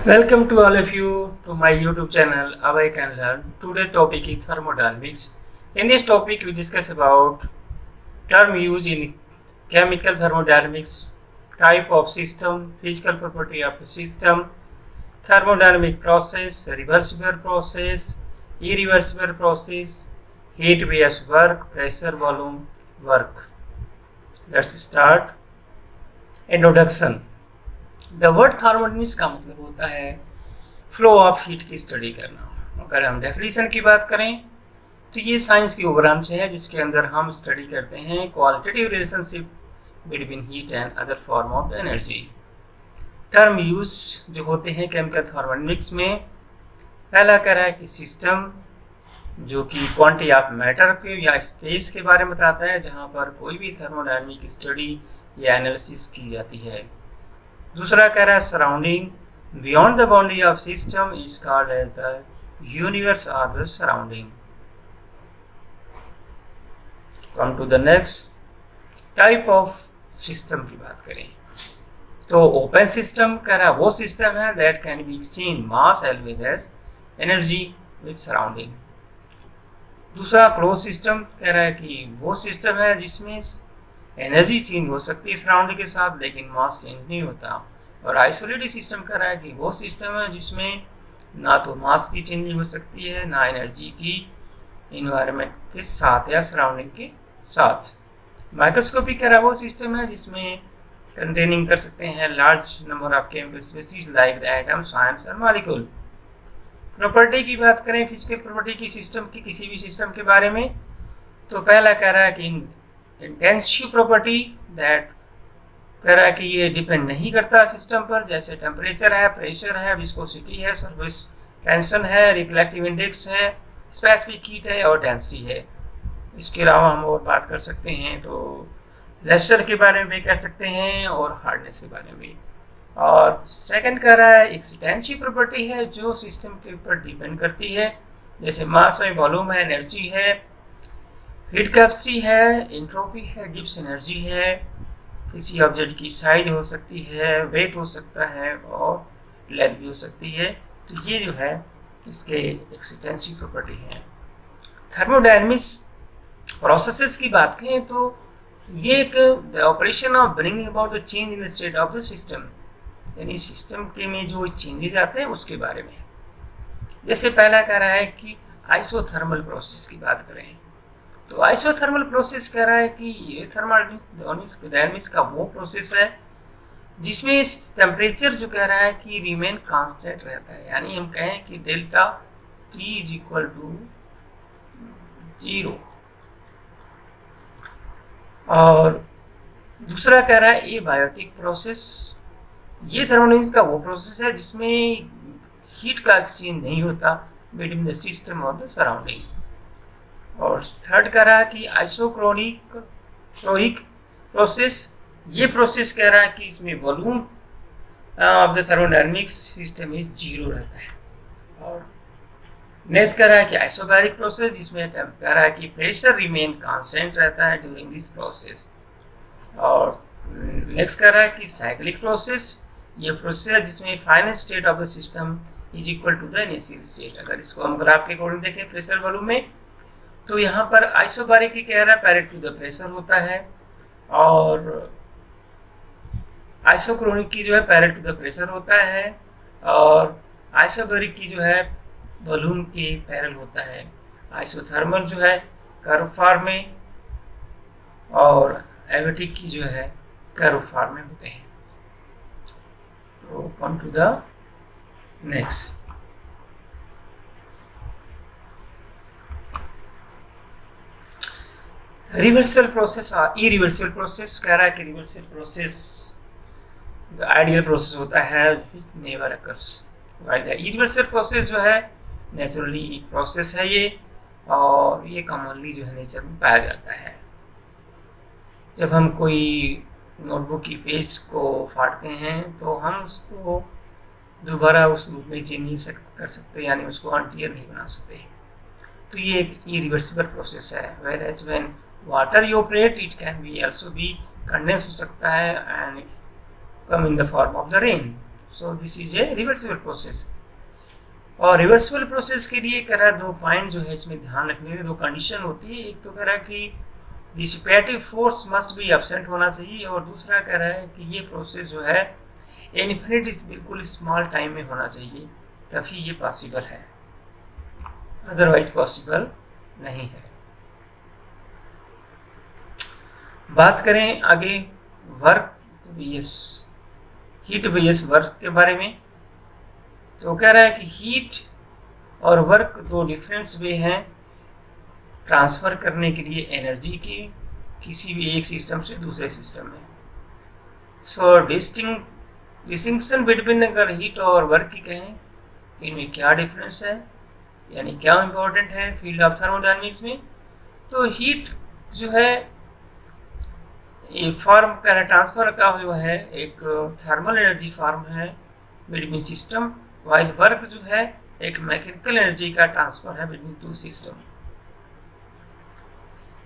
Welcome to all of you to my YouTube channel Away Can Learn. Today's topic is thermodynamics. In this topic, we discuss about term used in chemical thermodynamics, type of system, physical property of a system, thermodynamic process, reversible process, irreversible process, heat vs work, pressure volume work. Let's start. Introduction. The word thermodynamics का मतलब होता है flow of heat की study करना। अगर हम definition की बात करें तो ये साइंस की ब्रांच है जिसके अंदर हम स्टडी करते हैं qualitative relationship between heat and other form of energy. Term use जो होते हैं केमिकल थर्मोडायनेमिक्स में, पहला कह रहा है कि सिस्टम जो कि क्वांटिटी ऑफ मैटर के या स्पेस के बारे में बताता है, जहाँ पर कोई भी थर्मोडायनेमिक स्टडी या एनालिसिस की जाती है। दूसरा कह रहा है surrounding beyond the boundary of system is called as the universe of the surrounding. Come to the next type of system की बात करें तो ओपन सिस्टम कह रहा है वो सिस्टम है that can be exchange mass as well as energy with surrounding. दूसरा क्लोज सिस्टम कह रहा है कि वो सिस्टम है जिसमें एनर्जी चेंज हो सकती है सराउंडिंग के साथ लेकिन मास चेंज नहीं होता। और आइसोलेटेड सिस्टम कह रहा है कि वो सिस्टम है जिसमें ना तो मास की चेंजिंग हो सकती है ना एनर्जी की इन्वायरमेंट के साथ या सराउंडिंग के साथ। माइक्रोस्कोपिक कह रहा है वो सिस्टम है जिसमें कंटेनिंग कर सकते हैं large number of chemical species like the atoms, ions और मॉलिक्यूल। प्रॉपर्टी की बात करें फिजिकल प्रॉपर्टी की सिस्टम की किसी भी सिस्टम के बारे में तो पहला कह रहा है कि इंटेंसिव प्रॉपर्टी दैट कह रहा है कि ये डिपेंड नहीं करता सिस्टम पर, जैसे टेम्परेचर है, प्रेशर है, विस्कोसिटी है, सरफेस टेंशन है, रिफ्लेक्टिव इंडेक्स है, स्पेसिफिक हीट है और डेंसिटी है। इसके अलावा हम और बात कर सकते हैं तो लेसर के बारे में भी कह सकते हैं और हार्डनेस के बारे में भी। और सेकंड कह रहा है एक्सटेंसिव प्रॉपर्टी है जो सिस्टम के ऊपर डिपेंड करती है, जैसे मास है, वॉल्यूम है, एनर्जी है, हीट कैपेसिटी है, एंट्रोपी है, गिब्स एनर्जी है, किसी ऑब्जेक्ट की साइज हो सकती है, वेट हो सकता है और लेंथ भी हो सकती है। तो ये जो है इसके एक्सटेंसिव प्रॉपर्टी है। थर्मोडायनेमिक्स प्रोसेसेस की बात करें तो ये एक operation of bringing about the change in the state of the system, यानी सिस्टम के में जो चेंजेस आते हैं उसके बारे में। जैसे पहला कह रहा है कि आइसोथर्मल प्रोसेस की बात करें तो आइसोथर्मल प्रोसेस कह रहा है कि ये थर्मोडायनेमिक्स का वो प्रोसेस है जिसमें टेम्परेचर जो कह रहा है कि रिमेन कांस्टेंट रहता है, यानी हम कहें कि delta T is equal to 0। और दूसरा कह रहा है ये बायोटिक प्रोसेस, ये थर्मोडायनेमिक्स का वो प्रोसेस है जिसमें हीट का एक्सचेंज नहीं होता बिटवीन द सिस्टम और द सराउंडिंग। और थर्ड कह रहा है कि आइसोक्रोनिक प्रोसेस, ये प्रोसेस कह रहा है कि इसमें volume of the thermodynamics system is 0 रहता है। और नेक्स्ट कह रहा है कि आइसोबैरिक प्रोसेस जिसमें कह रहा है कि प्रेशर रिमेन कांस्टेंट रहता है ड्यूरिंग दिस प्रोसेस। और नेक्स्ट कह रहा है कि साइक्लिक प्रोसेस, ये प्रोसेस है जिसमें final state of the system is equal to the initial state. अगर इसको हम ग्राफ के अकॉर्डिंग देखें प्रेशर वॉल्यूम में तो यहाँ पर आइसोबारिक की कह रहा है पैरेलल टू द प्रेशर होता है और आइसोक्रोनिक की जो है पैरेलल टू द प्रेशर होता है और आइसोबैरिक की जो है वॉल्यूम के पैरेलल होता है। आइसोथर्मल जो है कर्व फॉर्म में और एबैटिक की जो है कर्व फॉर्म में होते हैं। तो come to the next. Reversal process और इरिवर्सल प्रोसेस कह रहा है कि रिवर्सल प्रोसेस आइडियल प्रोसेस होता है नेवर अकर्स। इरिवर्सल प्रोसेस जो है नेचुरली प्रोसेस है ये और ये कॉमनली जो है नेचर में पाया जाता है। जब हम कोई नोटबुक की पेज को फाड़ते हैं तो हम उसको दोबारा उस रूप में चेंज नहीं कर सकते, यानी उसको अनटियर नहीं बना सकते। तो ये एक इरिवर्सिबल प्रोसेस है। Whereas when water evaporate it can be also be condense हो सकता है and come in the form of the rain. So this is a reversible process. और रिवर्सिबल प्रोसेस के लिए कह रहा है 2 पॉइंट जो है इसमें ध्यान रखने के 2 कंडीशन होती है। एक तो कह रहा है कि dissipative force must be absent होना चाहिए, और दूसरा कह रहा है कि ये प्रोसेस जो है इन्फिनिट बिल्कुल स्मॉल टाइम में होना चाहिए, तभी ये पॉसिबल है, अदरवाइज पॉसिबल नहीं है। बात करें आगे work base, heat base work के बारे में, तो कह रहा है कि हीट और वर्क 2 डिफरेंस वे हैं ट्रांसफर करने के लिए एनर्जी की किसी भी एक सिस्टम से दूसरे सिस्टम में। सो डिस्टिंक्शन बिटवीन अगर हीट और वर्क की कहें, इनमें क्या डिफरेंस है, यानी क्या इम्पोर्टेंट है फील्ड ऑफ थर्मोडायनेमिक्स में, तो हीट जो है ये फॉर्म का ट्रांसफर का जो है एक थर्मल एनर्जी फॉर्म है बिटवीन सिस्टम, वाइल वर्क जो है एक मैकेनिकल एनर्जी का ट्रांसफर है बिटवीन 2 सिस्टम।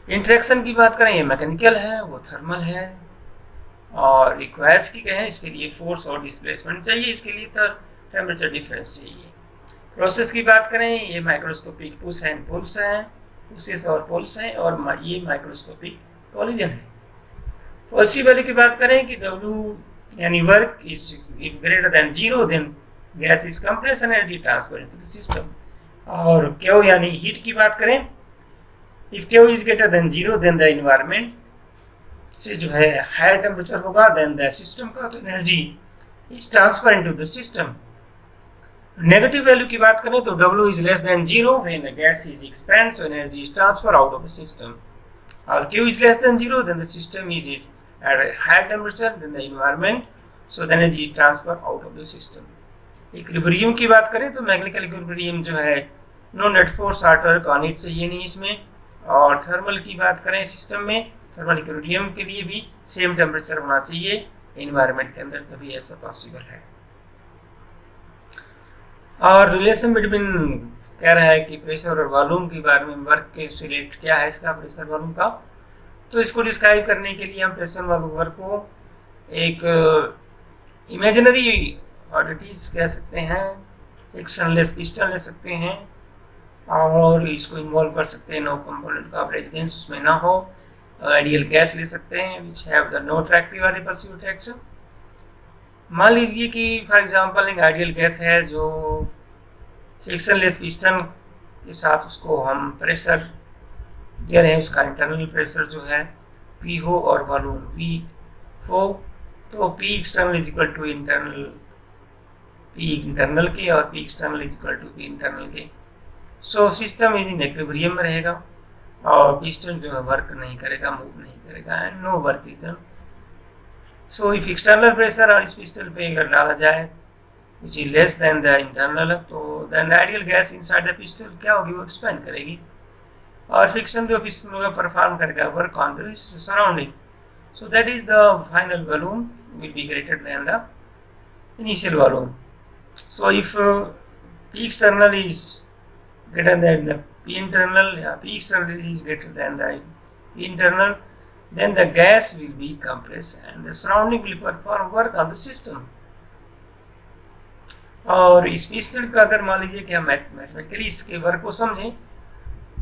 इंटरेक्शन की बात करें, ये मैकेनिकल है, वो थर्मल है, और रिक्वायर्स की कहें इसके लिए फोर्स और डिस्प्लेसमेंट चाहिए, इसके लिए टेम्परेचर डिफरेंस चाहिए। प्रोसेस की बात करें, ये माइक्रोस्कोपिक पुश एंड पुल्स हैं, पुशेस और पुल्स हैं, और ये माइक्रोस्कोपिक कॉलिजन है। फोर्स की वैल्यू की बात करें कि W यानी work is greater than 0, then gas is compression energy transfer into the system. और Q यानी हीट की बात करें, if Q is greater than 0 then the environment से जो है हायर टेम्परेचर होगा देन द सिस्टम का, तो energy is transfer into the system. Negative value की बात करें तो W is less than 0 when the gas is expand, so energy is transfer out of the system. और Q is less than 0, then the system is at a higher temperature than the environment, so the energy transfer out of the system. Equilibrium की बात करें तो mechanical equilibrium जो है no net force order का need चाहिए नहीं इसमें। और थर्मल की बात करें सिस्टम में, थर्मल इक्विलिब्रियम के लिए भी सेम टेम्परेचर होना चाहिए एनवायरनमेंट के अंदर, तभी ऐसा पॉसिबल है। और रिलेशन बिटवीन कह रहा है कि प्रेशर और वॉल्यूम के बारे में, वर्क के से रिलेटेड क्या है इसका प्रेशर वॉल्यूम का, तो इसको डिस्क्राइब करने के लिए हम प्रेशर वॉल्यूम वर्क को एक इमेजिनरी क्वांटिटीज कह सकते हैं, एक स्टेनलेस पिस्टन ले सकते हैं, और इसको इन्वॉल्व कर सकते हैं नो कंपोनेंट का रेजिडेंस उसमें ना हो, आइडियल गैस ले सकते हैं which have the no attractive और रिपल्सिव अट्रैक्शन। मान लीजिए कि फॉर एग्जांपल एक आइडियल गैस है जो फ्रिक्शनलेस पिस्टन के साथ उसको हम प्रेशर दे रहे हैं, उसका इंटरनल प्रेशर जो है P हो और वॉल्यूम V हो, तो P external is equal to internal P internal के और P external is equal to P internal के। सो सिस्टम इन इक्विलिब्रियम में रहेगा और पिस्टन जो है वर्क नहीं करेगा, मूव नहीं करेगा, and no work is done. So if external pressure और इस पिस्टन पे अगर डाला जाए which is less than the internal, तो then the ideal gas inside the piston क्या होगी, वो एक्सपेंड करेगी, और फ्रिक्शन जो पिस्टन होगा परफॉर्म करेगा work on the surrounding, so that is the final volume will be greater than the initial volume. So if P external is greater than the P internal, P external is greater than the P internal, then the gas will be compressed and the surrounding will perform work on the system. और इस piston का अगर मान लीजिए कि हम mathematically इसके work को समझें,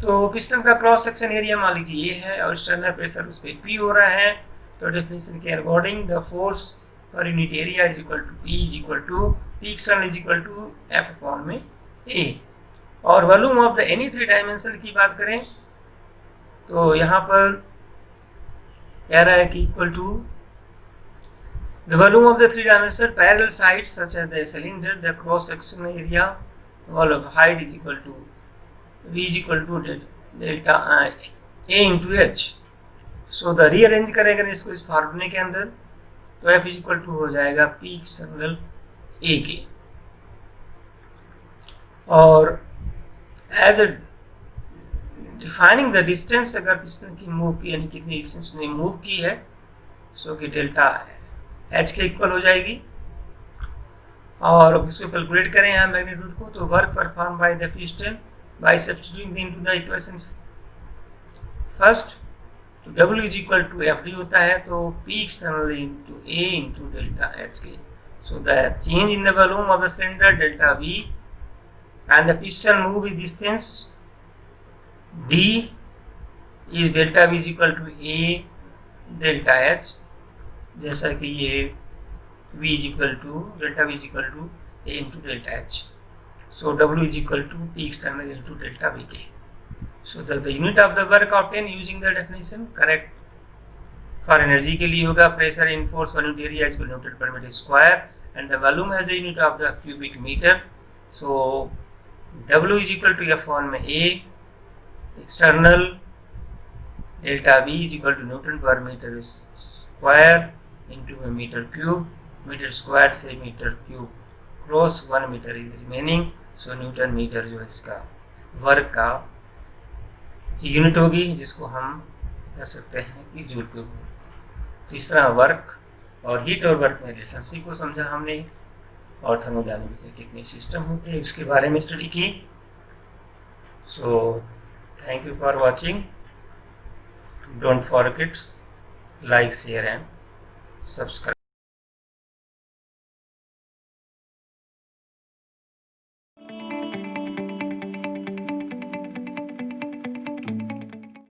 तो पिस्टन का क्रॉस सेक्शन एरिया मान लीजिए ये है और एक्सटर्नल प्रेशर उस पर P हो रहा है, तो डेफिनेशन के according the force per unit area is equal to P is equal to P external is equal to F upon में A। और volume of the any 3 dimension की बात करें तो यहाँ पर कह रहा है कि equal to the volume of the 3 dimensional parallel sides such as the cylinder, the cross sectional area wall of height is equal to V is equal to delta A into H. So the rearrange करेंगे इसको इस फार्मूले के अंदर, तो F is equal to हो जाएगा P external A के। और as a defining the distance, अगर पिस्टन की मूव की यानी कितनी डिस्टेंस ने मूव की है, सो कि डेल्टा H के इक्वल हो जाएगी। और इसको कैलकुलेट करें यहाँ मैग्नीट्यूड को, तो work perform by the piston by substituting into the equation first, तो W is equal to FD होता है, तो P external into A into delta H के। So the change in the volume of the cylinder delta V, and the piston move with distance d is delta V is equal to A delta H, जैसा कि ये V is equal to delta V is equal to A into delta H. So W is equal to P external into delta Vk. So the unit of the work obtained using the definition correct. For energy के लिए होगा pressure in force 1 unit area is equal to Newton per meter square, and the volume has a unit of the cubic meter. So W is equal to F1 में A external delta V is equal to Newton per meter square into a meter cube. Meter square से meter cube cross 1 metre is remaining. So newton metre जो है इसका work का unit होगी, जिसको हम कह सकते हैं कि जूल क्यूब. तो इस तरह वर्क और हीट और वर्क में रिलेशनशिप को समझा हमने, और थर्मोडायनामिक्स में कितने सिस्टम होते हैं उसके बारे में स्टडी की. So thank you for watching. Don't forget like, share and subscribe.